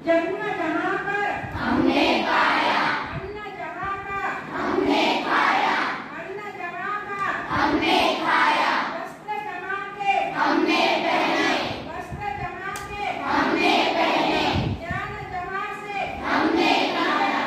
जन्म जहाँ पर हमने पाया, अन्न जहाँ का हमने खाया, अन्न जहाँ का हमने खाया, वस्त्र जहाँ के हमने पहने, वस्त्र जहाँ के हमने पहने, ज्ञान जहाँ से हमने पाया,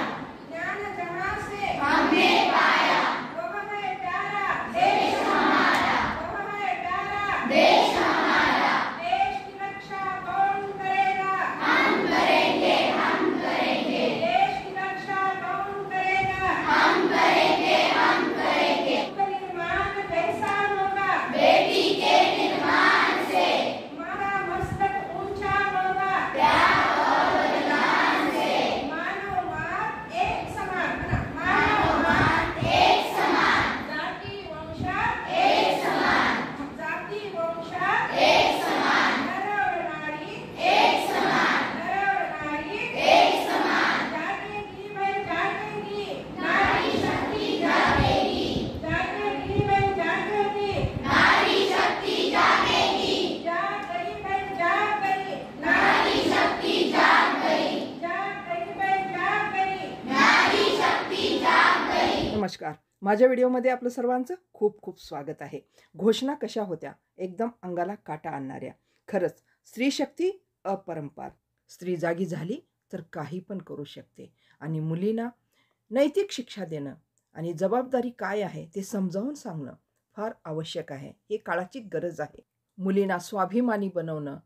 ज्ञान जहाँ से हमने पाया। वह है प्यारा देश हमारा, वह है प्यारा देश हमारा, देश की रक्षा कौन करेगा हम करेंगे, हम करेंगे, देश की रक्षा कौन करेगा हम करेंगे, हम करेंगे। उसका निर्माण कैसा होगा बेटी के निर्माण से हमारा मस्तक ऊंचा होगा प्यार और बलिदान से मानववाद एक समान है ना मानववाद मानववाद एक समान, जाति वंश एक समान, जाति वंश एक समान, नर और नारी एक समान, नर और नारी एक समान। जागेगी भाई जागेगी नारी शक्ति जागेगी, जागेगी भाई जागेगी नारी शक्ति जागेगी, जाग गई भाई जाग गई नारी शक्ति जाग गई, जाग गई भाई जाग गई नारी शक्ति जाग गई। नमस्कार, माझ्या व्हिडिओमध्ये आपलं सर्वांचं खूप खूप स्वागत आहे। घोषणा कशा होत्या? एकदम अंगाला काटा आणणाऱ्या। खरंच स्त्री शक्ती अपरंपार। स्त्री जागी झाली तर काही पण करू शकते आणि मुलींना नैतिक शिक्षा देणं आणि जबाबदारी काय आहे ते समजावून सांगणं फार आवश्यक आहे। ही काळाची गरज आहे। मुलींना स्वाभिमानी बनवणं,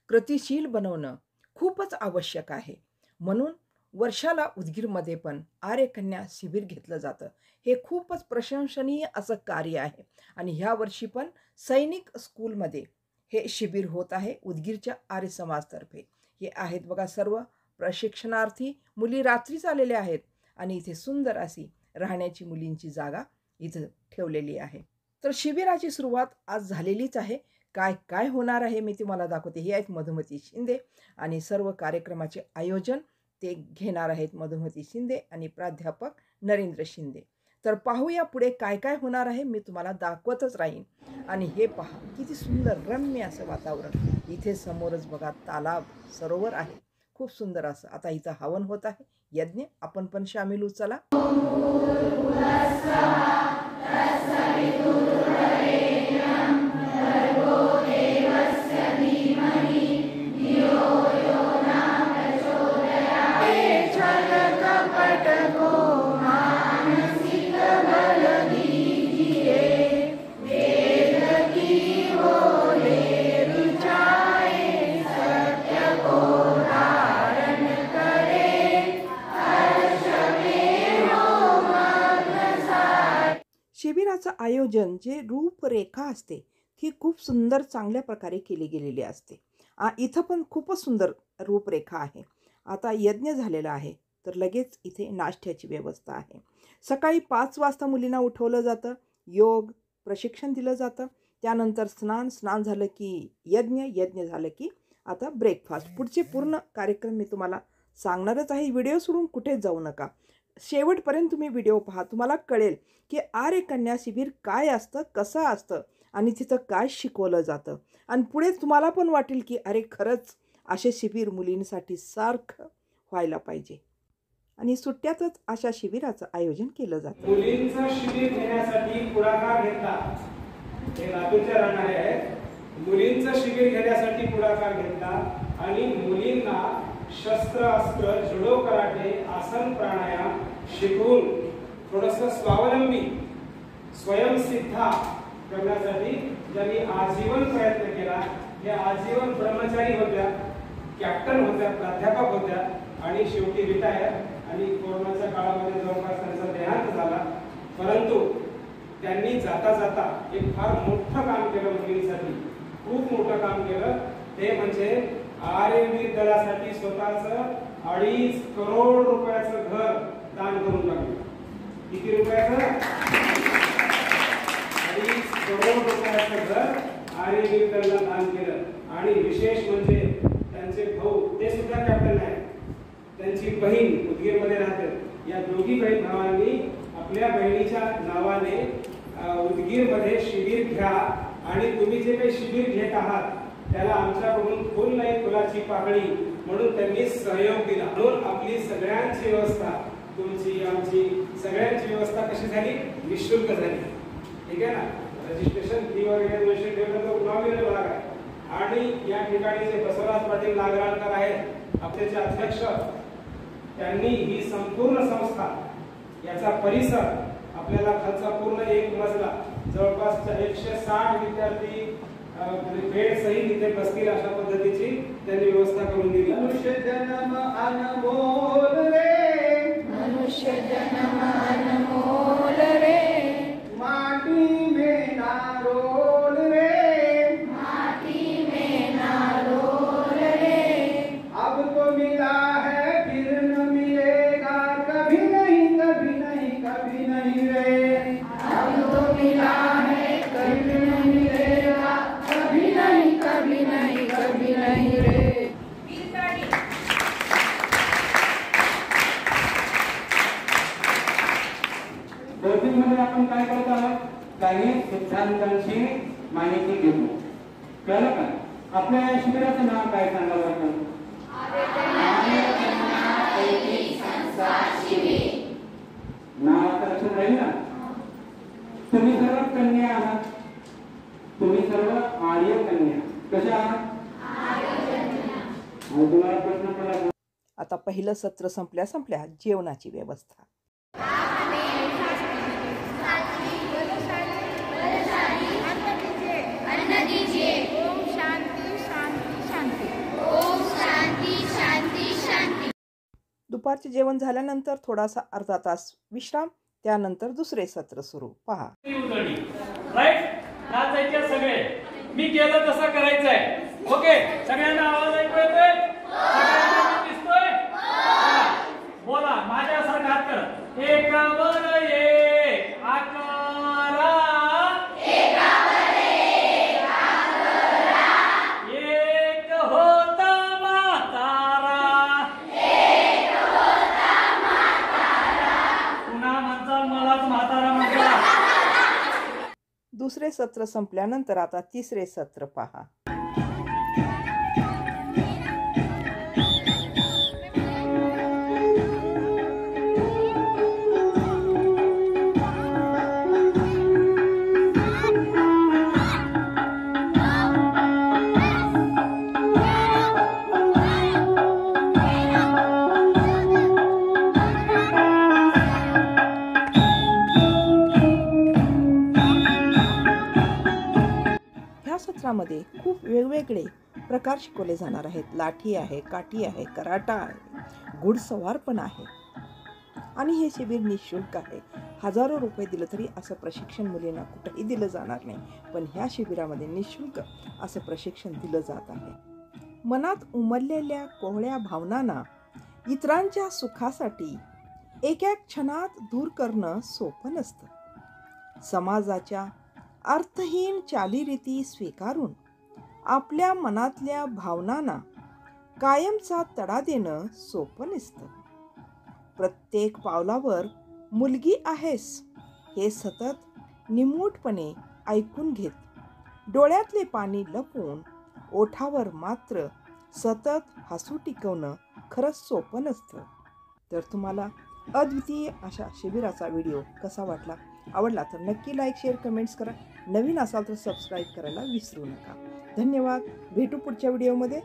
कृतिशील बनवणं खूपच आवश्यक आहे। म्हणून वर्षाला उदगीरमध्ये पण आर्यकन्या शिबिर घेतलं जातं। हे खूपच प्रशंसनीय असं कार्य आहे आणि ह्या वर्षी पण सैनिक स्कूलमध्ये हे शिबिर होत आहे उदगीरच्या आर्य समाजतर्फे। हे आहेत बघा सर्व प्रशिक्षणार्थी मुली रात्रीच आलेल्या आहेत आणि इथे सुंदर अशी राहण्याची मुलींची जागा इथं ठेवलेली आहे। तर शिबिराची सुरुवात आज झालेलीच आहे। काय काय होणार आहे मी तुम्हाला दाखवते। ही आहेत मधुमती शिंदे आणि सर्व कार्यक्रमाचे आयोजन ते घेणार आहेत मधुमती शिंदे आणि प्राध्यापक नरेंद्र शिंदे। तर पाहूया पुढे काय काय होणार आहे, मी तुम्हाला दाखवतच राहीन। आणि हे पहा किती सुंदर रम्य असं वातावरण। इथे समोरच बघा तालाब सरोवर आहे, खूप सुंदर असं। आता इथं हवन होत आहे, यज्ञ। आपण पण शामिल होऊ चला। शिबिराचं आयोजन जे रूपरेखा असते ती खूप सुंदर चांगल्या प्रकारे केली गेलेली असते। इथं पण खूपच सुंदर रूपरेखा आहे। आता यज्ञ झालेला आहे तर लगेच इथे नाश्त्याची व्यवस्था आहे। सकाळी 5 वाजता मुलींना उठवलं जातं, योग प्रशिक्षण दिलं जातं। त्यानंतर स्नान झालं की यज्ञ झालं की आता ब्रेकफास्ट। पुढचे पूर्ण कार्यक्रम मी तुम्हाला सांगणारच आहे। व्हिडिओ सोडून कुठेच जाऊ नका, शेवटपर्यंत तुम्ही व्हिडिओ पहा। तुम्हाला कळेल की आर्यकन्या शिबिर काय असतं, कसं असतं आणि तिथं काय शिकवलं जातं। आणि पुढे तुम्हाला पण वाटेल की अरे खरंच असे शिबिर मुलींसाठी सारखं व्हायला पाहिजे आणि सुट्ट्यातच अशा शिबिराचं आयोजन केलं जातं। मुलींचं शिबिर घेण्यासाठी पुढाकार घेतला, हे लातूरच्या राहणारे आहेत। मुलींचं शिबिर घेण्यासाठी पुढाकार घेतला आणि मुलींना शस्त्र अस्त्र जुडो कराटे आसन प्राणायाम शिकवून थोडंसं स्वावलंबी स्वयंसिद्धा करण्यासाठी ज्यांनी आजीवन प्रयत्न केला। हे आजीवन ब्रह्मचारी होत्या, कॅप्टन होत्या, प्राध्यापक होत्या आणि शेवटी रिटायर आणि कोरोनाच्या काळामध्ये जवळपास त्यांचा देहांत झाला। परंतु त्यांनी जाता जाता एक फार मोठं काम केलं मुलींसाठी, खूप मोठं काम केलं। ते म्हणजे आर्यवीर दलासाठी स्वतःचं 2.5 करोड रुपयाचं घर दान करून टाकलं। किती रुपयाचं? 2.5 करोड रुपयाचं घर आर्यवीर दलाला दान केलं। आणि विशेष म्हणजे त्यांचे भाऊ, ते सुद्धा कॅप्टन आहेत, त्यांची बहीण उदगीरमध्ये राहते। या दोघी बहीण भावांनी आपल्या बहिणीच्या नावाने उदगीरमध्ये शिबिर घ्या आणि तुम्ही जे काही शिबिर घेत आहात त्याला आमच्याकडून फुल नाही फुलाची पाकळी म्हणून त्यांनी सहयोग दिला. म्हणून आपली सगळ्यांची व्यवस्था, तुमची आमची सगळ्यांची व्यवस्था कशी झाली? निःशुल्क झाली. ठीक आहे ना. रजिस्ट्रेशन फी वगैरे 200 ठेवलं तर उन्हाळ्यात भाग आहे. आणि या ठिकाणी जे बसवराज पाटील नागराळकर आहेत आपले जे अध्यक्ष, त्यांनी ही संपूर्ण संस्था, याचा परिसर, आपल्याला खालचा पूर्ण एक मजला, जवळपास 160 विद्यार्थी बेड सहित इथे बसतील अशा पद्धतीची त्यांनी व्यवस्था करून दिली. मनुष्य जन्म अनमोल रे, मनुष्य जन्म अनमोल रे, माटी में ना रोल रे, माटी में ना रोल रे, अब तो मिला है फिर न मिलेगा, कभी नहीं कभी नहीं कभी नहीं रे, अब तो मिला है कभी नहीं मिलेगा, कभी नहीं कभी नहीं कभी नहीं रे. भौतिक मध्ये आपण काय करत आहोत? काही सिद्धांतांची माहिती घेतो. कळलं का? आपल्या या शिबिराचं नाव काय सांगा बरं? नाव तर लक्षात राहील ना. तुम्ही सर्व कन्या आहात. तुम्ही सर्व आर्य कन्या. कशा आहात? तुम्हाला प्रश्न पडला. आता पहिलं सत्र संपल्या जेवणाची व्यवस्था. अन्न दीजिए. ओम शांती शांती शांती. ओम शांती शांती शांती. दुपारचे जेवण झाल्यानंतर थोडासा अर्धा तास विश्राम, त्यानंतर दुसरे सत्र सुरू. पहा. राईट. नाचायचे सगळे. मी केलं तसं करायचंय. ओके. सगळ्यांना आवाज ऐकू येतोय? सगळ्यांना दिसतोय? बोला माझ्यासारखा हात करा. एकावर एक आकारा, एकावर एक आकारा, एक होता म्हातारा, एक होता म्हातारा. पुन्हा म्हणता मलाच म्हातारा म्हणता. दुसरे सत्र संपल्यानंतर आता तिसरे सत्र पहा. सत्रामध्ये खूप वेगवेगळे प्रकार शिकवले जाणार आहेत. लाठी आहे, काठी आहे, कराटा आहे, घुडसवार पण आहे. आणि हे शिबिर निःशुल्क आहे. हजारो रुपये दिलं तरी असं प्रशिक्षण मुलींना कुठेही दिलं जाणार नाही, पण ह्या शिबिरामध्ये निःशुल्क असं प्रशिक्षण दिलं जात आहे. मनात उमललेल्या कोहळ्या भावनांना इतरांच्या सुखासाठी एका क्षणात दूर करणं सोपं नसतं. समाजाच्या अर्थहीन चालीरीती स्वीकारून आपल्या मनातल्या भावनांना कायमचा तडा देणं सोपं नसतं. प्रत्येक पावलावर मुलगी आहेस हे सतत निमूटपणे ऐकून घेत, डोळ्यातले पाणी लपवून ओठावर मात्र सतत हसू टिकवणं खरंच सोपं नसतं. तर तुम्हाला अद्वितीय अशा शिबिराचा व्हिडिओ कसा वाटला? आवडला तर नक्की लाईक, शेअर, कमेंट्स करा. नवीन असाल तर सबस्क्राईब करायला विसरू नका. धन्यवाद. भेटू पुढच्या व्हिडिओमध्ये.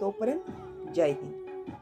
तोपर्यंत जय हिंद.